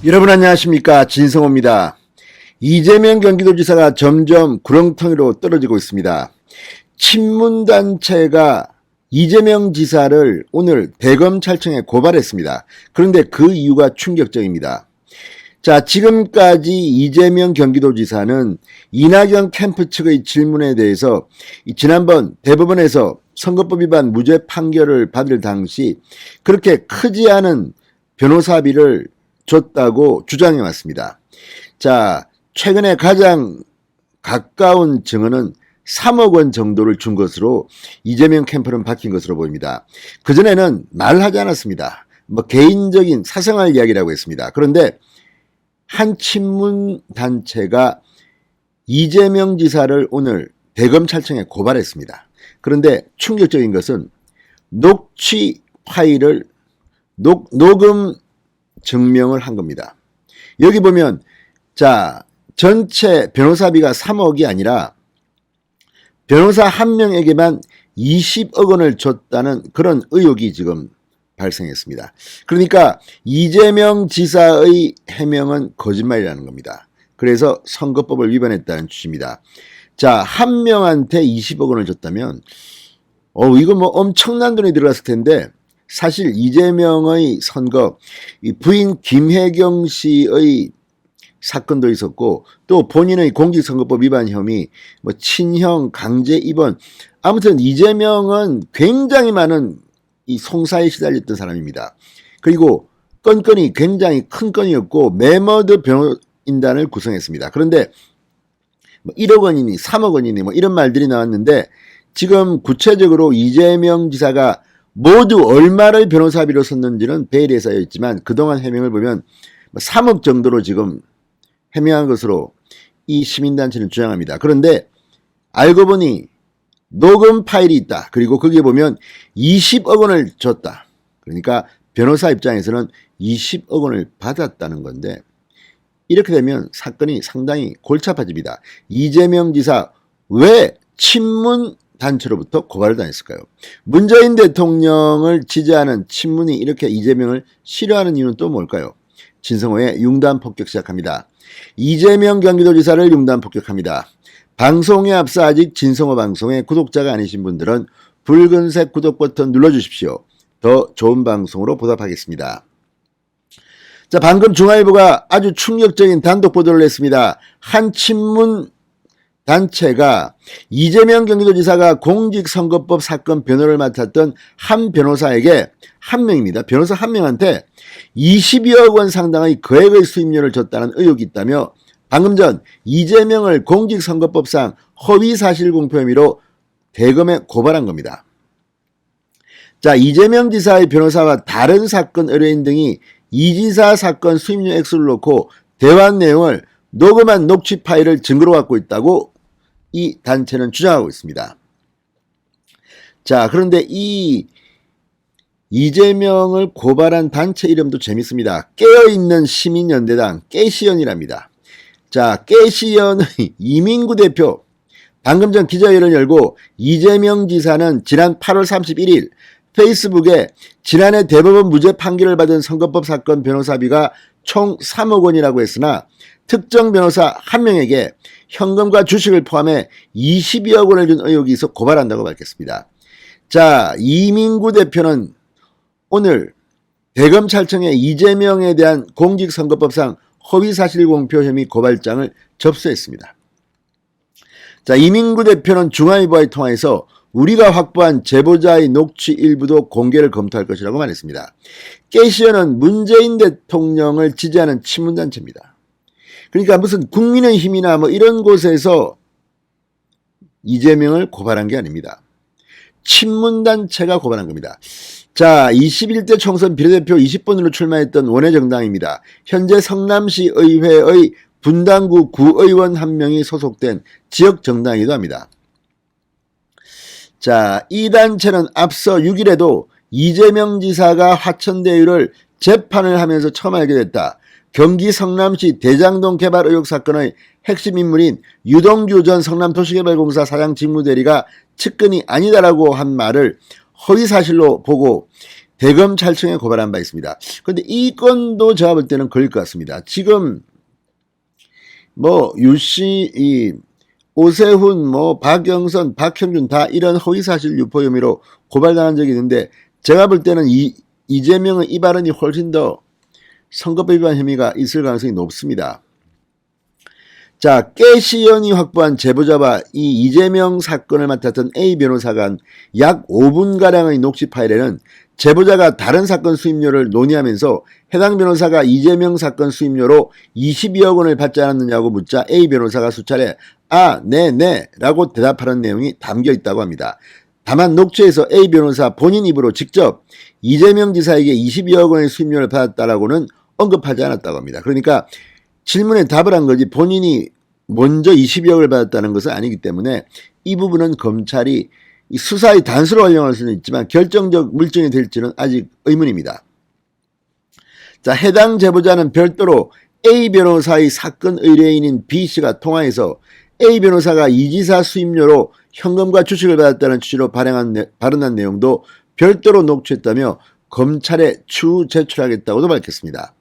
여러분 안녕하십니까, 진성호입니다. 이재명 경기도지사가 점점 구렁텅이로 떨어지고 있습니다. 친문단체가 이재명 지사를 오늘 대검찰청에 고발했습니다. 그런데 그 이유가 충격적입니다. 자, 지금까지 이재명 경기도지사는 이낙연 캠프 측의 질문에 대해서 지난번 대법원에서 선거법 위반 무죄 판결을 받을 당시 그렇게 크지 않은 변호사비를 줬다고 주장해 왔습니다. 자, 최근에 가장 가까운 증언은 3억 원 정도를 준 것으로 이재명 캠프는 밝힌 것으로 보입니다. 그전에는 말하지 않았습니다. 개인적인 사생활 이야기라고 했습니다. 그런데 한 친문단체가 이재명 지사를 오늘 대검찰청에 고발했습니다. 그런데 충격적인 것은 녹취 파일을 녹음 증명을 한 겁니다. 여기 보면 자, 전체 변호사비가 3억이 아니라 변호사 한 명에게만 20억 원을 줬다는 그런 의혹이 지금 발생했습니다. 그러니까 이재명 지사의 해명은 거짓말이라는 겁니다. 그래서 선거법을 위반했다는 취지입니다. 자, 한 명한테 20억 원을 줬다면 이거 엄청난 돈이 들어갔을 텐데 사실 이재명의 선거, 부인 김혜경 씨의 사건도 있었고 또 본인의 공직선거법 위반 혐의, 친형, 강제 입원, 아무튼 이재명은 굉장히 많은 이 송사에 시달렸던 사람입니다. 그리고 건건이 굉장히 큰 건이었고 매머드 변호인단을 구성했습니다. 그런데 1억 원이니 3억 원이니 이런 말들이 나왔는데 지금 구체적으로 이재명 지사가 모두 얼마를 변호사비로 썼는지는 베일에 쌓여 있지만 그동안 해명을 보면 3억 정도로 지금 해명한 것으로 이 시민단체는 주장합니다. 그런데 알고 보니 녹음 파일이 있다. 그리고 거기에 보면 20억 원을 줬다. 그러니까 변호사 입장에서는 20억 원을 받았다는 건데 이렇게 되면 사건이 상당히 골치 아파집니다. 이재명 지사 왜 친문 단체로부터 고발을 당했을까요? 문재인 대통령을 지지하는 친문이 이렇게 이재명을 싫어하는 이유는 또 뭘까요? 진성호의 융단 폭격 시작합니다. 이재명 경기도지사를 융단 폭격합니다. 방송에 앞서 아직 진성호 방송의 구독자가 아니신 분들은 붉은색 구독 버튼 눌러주십시오. 더 좋은 방송으로 보답하겠습니다. 자, 방금 중앙일보가 아주 충격적인 단독 보도를 했습니다. 한 친문 단체가 이재명 경기도지사가 공직선거법 사건 변호를 맡았던 한 변호사에게 한 명입니다. 변호사 한 명한테 22억 원 상당의 거액의 수임료를 줬다는 의혹이 있다며 방금 전 이재명을 공직선거법상 허위사실공표 혐의로 대검에 고발한 겁니다. 자, 이재명 지사의 변호사와 다른 사건 의뢰인 등이 이 지사 사건 수임료 액수를 놓고 대화 내용을 녹음한 녹취 파일을 증거로 갖고 있다고 이 단체는 주장하고 있습니다. 자, 그런데 이 이재명을 고발한 단체 이름도 재밌습니다. 깨어있는 시민연대당 깨시연이랍니다. 자, 깨시연의 이민구 대표 방금 전 기자회견을 열고 이재명 지사는 지난 8월 31일 페이스북에 지난해 대법원 무죄 판결을 받은 선거법 사건 변호사비가 총 3억 원이라고 했으나 특정 변호사 한 명에게 현금과 주식을 포함해 22억 원을 준 의혹이 있어 고발한다고 밝혔습니다. 자, 이민구 대표는 오늘 대검찰청에 이재명에 대한 공직선거법상 허위사실공표 혐의 고발장을 접수했습니다. 자, 이민구 대표는 중앙일보와의 통화에서 우리가 확보한 제보자의 녹취 일부도 공개를 검토할 것이라고 말했습니다. 깨시연은 문재인 대통령을 지지하는 친문단체입니다. 그러니까 무슨 국민의힘이나 이런 곳에서 이재명을 고발한 게 아닙니다. 친문단체가 고발한 겁니다. 자, 21대 총선 비례대표 20번으로 출마했던 원외정당입니다. 현재 성남시 의회의 분당구 구의원 한 명이 소속된 지역정당이기도 합니다. 자, 이 단체는 앞서 6일에도 이재명 지사가 화천대유를 재판을 하면서 처음 알게 됐다. 경기 성남시 대장동 개발 의혹 사건의 핵심 인물인 유동규 전 성남도시개발공사 사장 직무대리가 측근이 아니다라고 한 말을 허위사실로 보고 대검찰청에 고발한 바 있습니다. 그런데 이 건도 제가 볼 때는 걸릴 것 같습니다. 지금 뭐 유씨, 오세훈, 박영선, 박형준 다 이런 허위사실 유포 혐의로 고발당한 적이 있는데 제가 볼 때는 이재명의 이 발언이 훨씬 더 선거법 위반 혐의가 있을 가능성이 높습니다. 자, 깨시연이 확보한 제보자와 이 이재명 사건을 맡았던 A 변호사 간 약 5분가량의 녹취 파일에는 제보자가 다른 사건 수임료를 논의하면서 해당 변호사가 이재명 사건 수임료로 22억 원을 받지 않았느냐고 묻자 A 변호사가 수차례 네네 라고 대답하는 내용이 담겨 있다고 합니다. 다만 녹취에서 A 변호사 본인 입으로 직접 이재명 지사에게 22억 원의 수임료를 받았다라고는 언급하지 않았다고 합니다. 그러니까 질문에 답을 한 거지 본인이 먼저 22억을 받았다는 것은 아니기 때문에 이 부분은 검찰이 수사의 단수로 활용할 수는 있지만 결정적 물증이 될지는 아직 의문입니다. 자, 해당 제보자는 별도로 A 변호사의 사건 의뢰인인 B씨가 통화해서 A 변호사가 이 지사 수임료로 현금과 주식을 받았다는 취지로 발언한 내용도 별도로 녹취했다며 검찰에 추후 제출하겠다고도 밝혔습니다.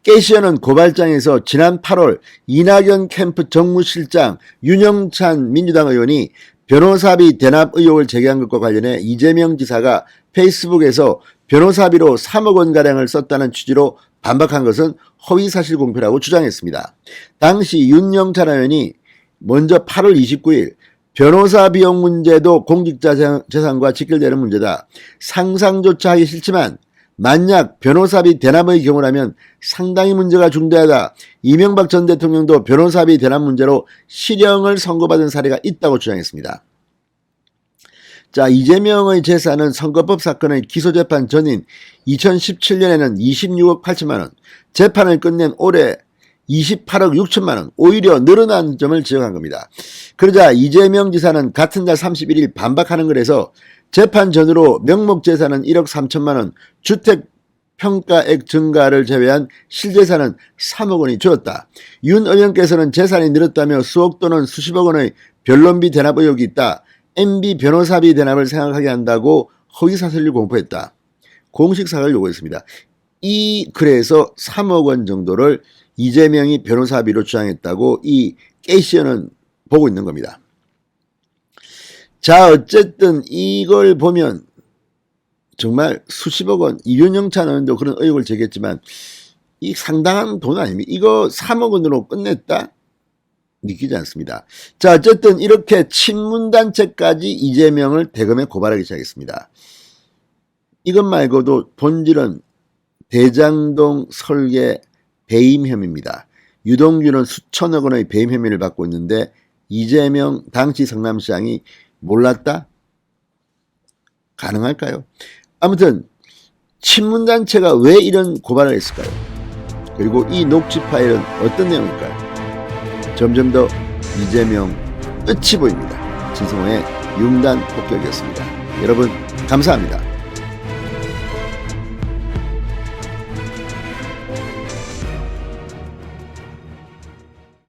깨시연은 고발장에서 지난 8월 이낙연 캠프 정무실장 윤영찬 민주당 의원이 변호사비 대납 의혹을 제기한 것과 관련해 이재명 지사가 페이스북에서 변호사비로 3억 원가량을 썼다는 취지로 반박한 것은 허위사실 공표라고 주장했습니다. 당시 윤영찬 의원이 먼저 8월 29일 변호사 비용 문제도 공직자 재산과 직결되는 문제다. 상상조차 하기 싫지만 만약 변호사비 대납의 경우라면 상당히 문제가 중대하다. 이명박 전 대통령도 변호사비 대납 문제로 실형을 선고받은 사례가 있다고 주장했습니다. 자, 이재명의 재산은 선거법 사건의 기소재판 전인 2017년에는 26억 8천만원, 재판을 끝낸 올해 28억 6천만원, 오히려 늘어난 점을 지적한 겁니다. 그러자 이재명 지사는 같은 날 31일 반박하는 글에서 재판 전으로 명목재산은 1억 3천만원, 주택평가액 증가를 제외한 실재산은 3억 원이 줄었다. 윤 의원께서는 재산이 늘었다며 수억 또는 수십억 원의 변론비 대납 의혹이 있다. MB 변호사비 대납을 생각하게 한다고 허위사실을 공포했다. 공식 사과를 요구했습니다. 이 글에서 3억 원 정도를 이재명이 변호사비로 주장했다고 이 깨시연은 보고 있는 겁니다. 자, 어쨌든 이걸 보면 정말 수십억 원, 이윤영찬 의원도 그런 의혹을 제기했지만 이 상당한 돈 아닙니까? 이거 3억 원으로 끝냈다? 믿기지 않습니다. 자, 어쨌든 이렇게 친문단체까지 이재명을 대검에 고발하기 시작했습니다. 이것 말고도 본질은 대장동 설계 배임 혐의입니다. 유동규는 수천억 원의 배임 혐의를 받고 있는데 이재명 당시 성남시장이 몰랐다? 가능할까요? 아무튼 친문단체가 왜 이런 고발을 했을까요? 그리고 이 녹취 파일은 어떤 내용일까요? 점점 더 이재명 끝이 보입니다. 진성호의 융단 폭격이었습니다. 여러분 감사합니다.